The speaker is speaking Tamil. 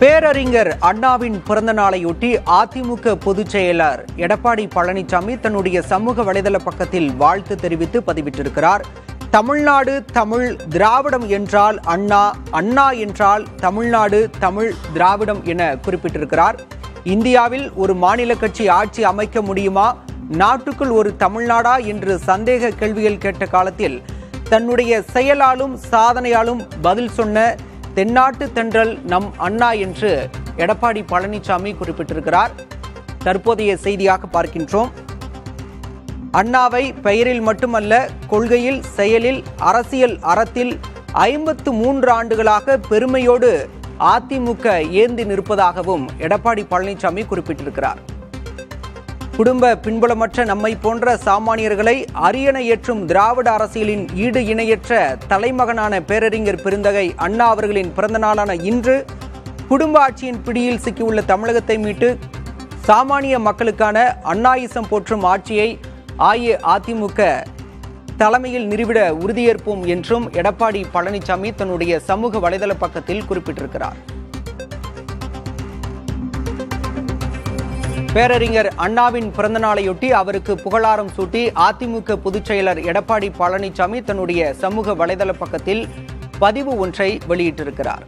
பேரறிஞர் அண்ணாவின் பிறந்த நாளையொட்டி அதிமுக பொதுச் செயலர் எடப்பாடி பழனிசாமி தன்னுடைய சமூக வலைதள பக்கத்தில் வாழ்த்து தெரிவித்து பதிவிட்டிருக்கிறார். தமிழ்நாடு தமிழ் திராவிடம் என்றால் அண்ணா, அண்ணா என்றால் தமிழ்நாடு தமிழ் திராவிடம் என குறிப்பிட்டிருக்கிறார். இந்தியாவில் ஒரு மாநில கட்சி ஆட்சி அமைக்க முடியுமா, நாட்டுக்குள் ஒரு தமிழ்நாடா என்று சந்தேக கேள்விகள் கேட்ட காலத்தில் தன்னுடைய செயலாலும் சாதனையாலும் பதில் சொன்ன தென்னாட்டு தென்றல் நம் அண்ணா என்று எடப்பாடி பழனிசாமி குறிப்பிட்டிருக்கிறார். தற்போதைய செய்தியாக பார்க்கின்றோம். அண்ணாவை பெயரில் மட்டுமல்ல, கொள்கையில், செயலில், அரசியல் அறத்தில் 53 ஆண்டுகளாக பெருமையோடு அதிமுக ஏந்தி நிற்பதாகவும் எடப்பாடி பழனிசாமி குறிப்பிட்டிருக்கிறார். குடும்ப பின்புலமற்ற நம்மை போன்ற சாமானியர்களை அரியணை ஏற்றும் திராவிட அரசியலின் ஈடு இணையற்ற தலைமகனான பேரறிஞர் பெருந்தகை அண்ணா அவர்களின் பிறந்த நாளான இன்று குடும்ப ஆட்சியின் பிடியில் சிக்கியுள்ள தமிழகத்தை மீட்டு சாமானிய மக்களுக்கான அண்ணாயிசம் போற்றும் ஆட்சியை அஇஅதிமுக தலைமையில் நிறுவிட உறுதியேற்போம் என்றும் எடப்பாடி பழனிசாமி தன்னுடைய சமூக வலைதள பக்கத்தில் குறிப்பிட்டிருக்கிறார். பேரறிஞர் அண்ணாவின் பிறந்த நாளையொட்டி அவருக்கு புகழாரம் சூட்டி அதிமுக பொதுச் செயலர் எடப்பாடி பழனிசாமி தன்னுடைய சமூக வலைதள பக்கத்தில் பதிவு ஒன்றை வெளியிட்டிருக்கிறார்.